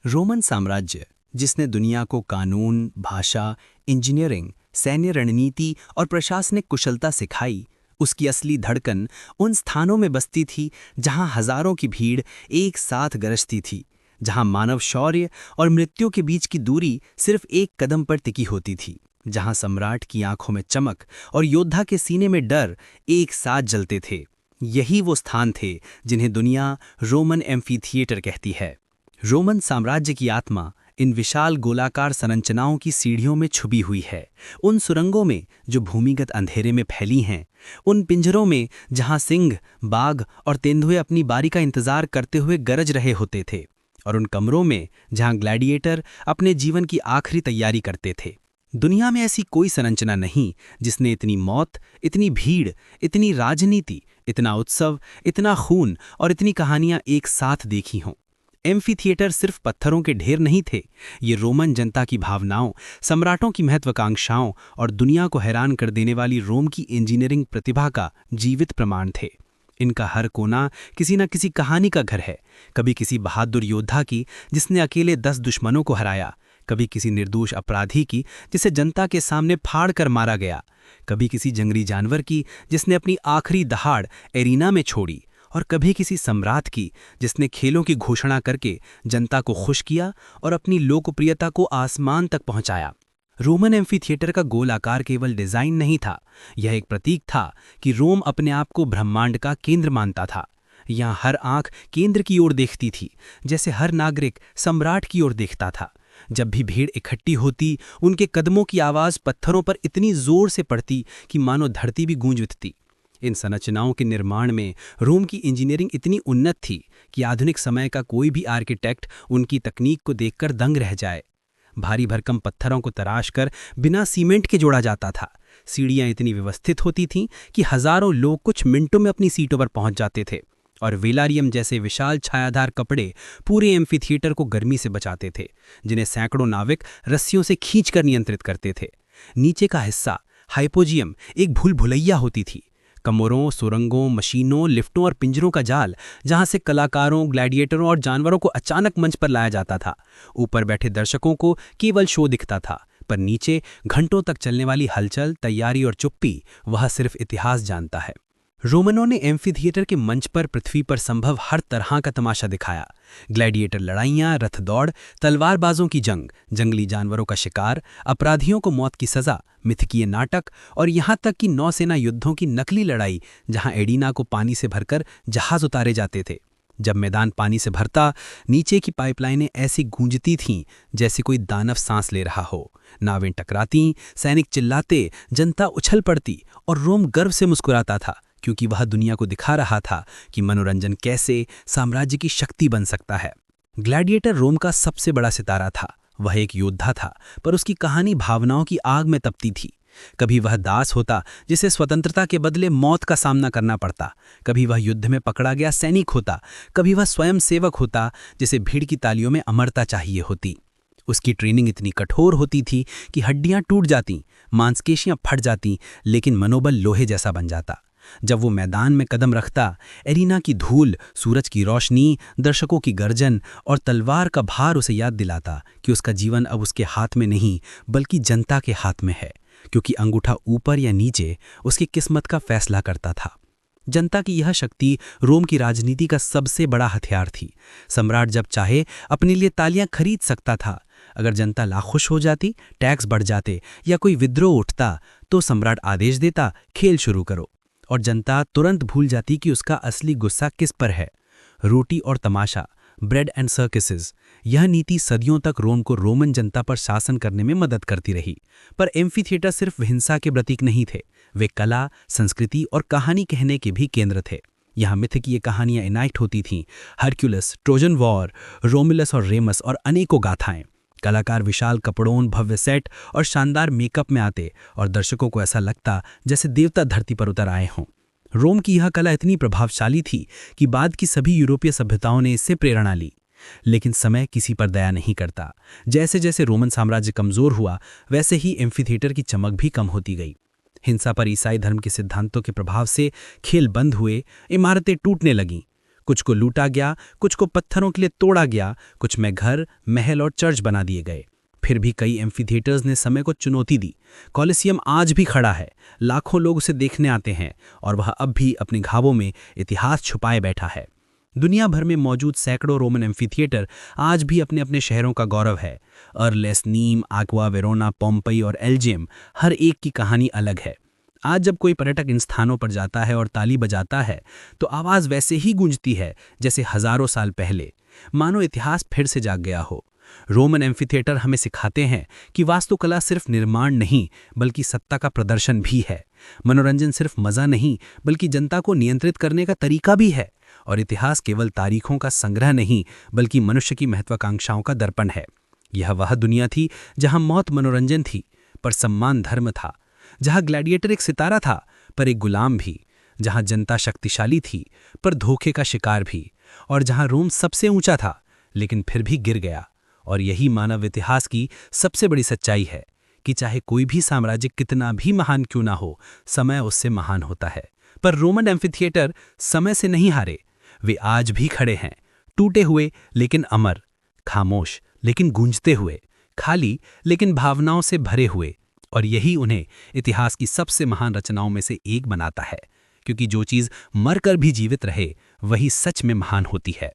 Roman साम्राज्य, जिसने दुनिया को कानून, भाषा, इंजीनियरिंग, सैन्य रणनीति और प्रशासनिक कुशलता सिखाई, उसकी असली धड़कन उन स्थानों में बसती थी जहां हजारों की भीड़ एक साथ गरजती थी, जहां मानव शौर्य और मृत्यु के बीच की दूरी सिर्फ एक कदम पर टिकी होती थी, जहां सम्राट की आंखों में चमक और योद्धा के सीने में डर एक साथ जलते थे। यही वो स्थान थे जिन्हें दुनिया रोमन एम्फीथिएटर कहती है। रोमन साम्राज्य की आत्मा इन विशाल गोलाकार संरचनाओं की सीढ़ियों में छुपी हुई है, उन सुरंगों में जो भूमिगत अंधेरे में फैली हैं, उन पिंजरों में जहां सिंह, बाघ और तेंदुए अपनी बारी का इंतजार करते हुए गरज रहे होते थे, और उन कमरों में जहां ग्लैडिएटर अपने जीवन की आखिरी तैयारी करते थे। दुनिया में ऐसी कोई संरचना नहीं जिसने इतनी मौत, इतनी भीड़, इतनी राजनीति, इतना उत्सव, इतना खून और इतनी कहानियां एक साथ देखी हों। एम्फीथिएटर सिर्फ पत्थरों के ढेर नहीं थे, ये रोमन जनता की भावनाओं, सम्राटों की महत्वाकांक्षाओं और दुनिया को हैरान कर देने वाली रोम की इंजीनियरिंग प्रतिभा का जीवित प्रमाण थे। इनका हर कोना किसी न किसी कहानी का घर है, कभी किसी बहादुर योद्धा की जिसने अकेले 10 दुश्मनों को हराया, कभी किसी निर्दोष अपराधी की जिसे जनता के सामने फाड़ कर मारा गया, कभी किसी जंगली जानवर की जिसने अपनी आखिरी दहाड़ एरिना में छोड़ी, और कभी किसी सम्राट की जिसने खेलों की घोषणा करके जनता को खुश किया और अपनी लोकप्रियता को आसमान तक पहुंचाया। रोमन एम्फीथिएटर का गोल आकार केवल डिजाइन नहीं था, यह एक प्रतीक था कि रोम अपने आप को ब्रह्मांड का केंद्र मानता था। यहाँ हर आंख केंद्र की ओर देखती थी, जैसे हर नागरिक सम्राट की ओर देखता था। जब भी भीड़ इकट्ठी होती, उनके कदमों की आवाज़ पत्थरों पर इतनी जोर से पड़ती कि मानो धरती भी गूंज उठती। इन संरचनाओं के निर्माण में रोम की इंजीनियरिंग इतनी उन्नत थी कि आधुनिक समय का कोई भी आर्किटेक्ट उनकी तकनीक को देखकर दंग रह जाए। भारी भरकम पत्थरों को तराश कर बिना सीमेंट के जोड़ा जाता था। सीढ़ियां इतनी व्यवस्थित होती थीं कि हजारों लोग कुछ मिनटों में अपनी सीटों पर पहुंच जाते थे, और वेलारियम जैसे विशाल छायादार कपड़े पूरे एम्फीथिएटर को गर्मी से बचाते थे, जिन्हें सैकड़ों नाविक रस्सियों से खींचकर नियंत्रित करते थे। नीचे का हिस्सा हाइपोजियम एक भूल भुलैया होती थी, कमरों, सुरंगों, मशीनों, लिफ्टों और पिंजरों का जाल, जहां से कलाकारों, ग्लैडिएटरों और जानवरों को अचानक मंच पर लाया जाता था। ऊपर बैठे दर्शकों को केवल शो दिखता था, पर नीचे घंटों तक चलने वाली हलचल, तैयारी और चुप्पी, वह सिर्फ इतिहास जानता है। रोमनों ने एम्फीथिएटर के मंच पर पृथ्वी पर संभव हर तरह का तमाशा दिखाया। ग्लैडिएटर लड़ाइयाँ, रथ दौड़, तलवारबाजों की जंग, जंगली जानवरों का शिकार, अपराधियों को मौत की सजा, मिथकीय नाटक और यहाँ तक कि नौसेना युद्धों की नकली लड़ाई, जहाँ एडिना को पानी से भरकर जहाज उतारे जाते थे। जब मैदान पानी से भरता, नीचे की पाइपलाइनें ऐसी गूंजती थीं जैसे कोई दानव सांस ले रहा हो। नावें टकराती, सैनिक चिल्लाते, जनता उछल पड़ती, और रोम गर्व से मुस्कुराता था, क्योंकि वह दुनिया को दिखा रहा था कि मनोरंजन कैसे साम्राज्य की शक्ति बन सकता है। ग्लैडिएटर रोम का सबसे बड़ा सितारा था। वह एक योद्धा था, पर उसकी कहानी भावनाओं की आग में तपती थी। कभी वह दास होता जिसे स्वतंत्रता के बदले मौत का सामना करना पड़ता, कभी वह युद्ध में पकड़ा गया सैनिक होता, कभी वह स्वयं सेवक होता जिसे भीड़ की तालियों में अमरता चाहिए होती। उसकी ट्रेनिंग इतनी कठोर होती थी कि हड्डियां टूट जातीं, मांसपेशियां फट जातीं, लेकिन मनोबल लोहे जैसा बन जाता। जब वो मैदान में कदम रखता, एरिना की धूल, सूरज की रोशनी, दर्शकों की गर्जन और तलवार का भार उसे याद दिलाता कि उसका जीवन अब उसके हाथ में नहीं बल्कि जनता के हाथ में है, क्योंकि अंगूठा ऊपर या नीचे उसकी किस्मत का फैसला करता था। जनता की यह शक्ति रोम की राजनीति का सबसे बड़ा हथियार थी। सम्राट जब चाहे अपने लिए तालियां खरीद सकता था। अगर जनता नाखुश हो जाती, टैक्स बढ़ जाते या कोई विद्रोह उठता, तो सम्राट आदेश देता, खेल शुरू करो, और जनता तुरंत भूल जाती कि उसका असली गुस्सा किस पर है। रोटी और तमाशा, ब्रेड एंड सर्कसेस, यह नीति सदियों तक रोम को रोमन जनता पर शासन करने में मदद करती रही। पर एम्फीथिएटर सिर्फ हिंसा के प्रतीक नहीं थे, वे कला, संस्कृति और कहानी कहने के भी केंद्र थे। यहाँ मिथकीय कहानियां इनाइट होती थीं, हरक्यूलिस, ट्रोजन वॉर, रोमुलस और रेमस और अनेकों गाथाएं। कलाकार विशाल कपड़ों, भव्य सेट और शानदार मेकअप में आते, और दर्शकों को ऐसा लगता जैसे देवता धरती पर उतर आए हों। रोम की यह कला इतनी प्रभावशाली थी कि बाद की सभी यूरोपीय सभ्यताओं ने इससे प्रेरणा ली। लेकिन समय किसी पर दया नहीं करता। जैसे जैसे रोमन साम्राज्य कमजोर हुआ, वैसे ही एम्फीथिएटर की चमक भी कम होती गई। हिंसा पर ईसाई धर्म के सिद्धांतों के प्रभाव से खेल बंद हुए, इमारतें टूटने लगीं, कुछ को लूटा गया, कुछ को पत्थरों के लिए तोड़ा गया, कुछ में घर, महल और चर्च बना दिए गए। फिर भी कई एम्फीथिएटर्स ने समय को चुनौती दी। कॉलिसियम आज भी खड़ा है, लाखों लोग उसे देखने आते हैं और वह अब भी अपने घावों में इतिहास छुपाए बैठा है। दुनिया भर में मौजूद सैकड़ों रोमन एम्फीथिएटर आज भी अपने अपने शहरों का गौरव है। अर्लेस, नीम, आक्वा, वेरोना, पोम्पई और एल्जियम, हर एक की कहानी अलग है। आज जब कोई पर्यटक इन स्थानों पर जाता है और ताली बजाता है तो आवाज़ वैसे ही गूंजती है जैसे हजारों साल पहले, मानो इतिहास फिर से जाग गया हो। रोमन एम्फीथिएटर हमें सिखाते हैं कि वास्तुकला सिर्फ निर्माण नहीं बल्कि सत्ता का प्रदर्शन भी है। मनोरंजन सिर्फ मज़ा नहीं बल्कि जनता को नियंत्रित करने का तरीका भी है। और इतिहास केवल तारीखों का संग्रह नहीं बल्कि मनुष्य की महत्वाकांक्षाओं का दर्पण है। यह वह दुनिया थी जहां मौत मनोरंजन थी पर सम्मान धर्म था, जहां ग्लैडिएटर एक सितारा था पर एक गुलाम भी, जहां जनता शक्तिशाली थी पर धोखे का शिकार भी, और जहां रोम सबसे ऊंचा था लेकिन फिर भी गिर गया। और यही मानव इतिहास की सबसे बड़ी सच्चाई है कि चाहे कोई भी साम्राज्य कितना भी महान क्यों ना हो, समय उससे महान होता है। पर रोमन एम्फीथिएटर समय से नहीं हारे। वे आज भी खड़े हैं, टूटे हुए लेकिन अमर, खामोश लेकिन गूंजते हुए, खाली लेकिन भावनाओं से भरे हुए। और यही उन्हें इतिहास की सबसे महान रचनाओं में से एक बनाता है, क्योंकि जो चीज़ मरकर भी जीवित रहे वही सच में महान होती है।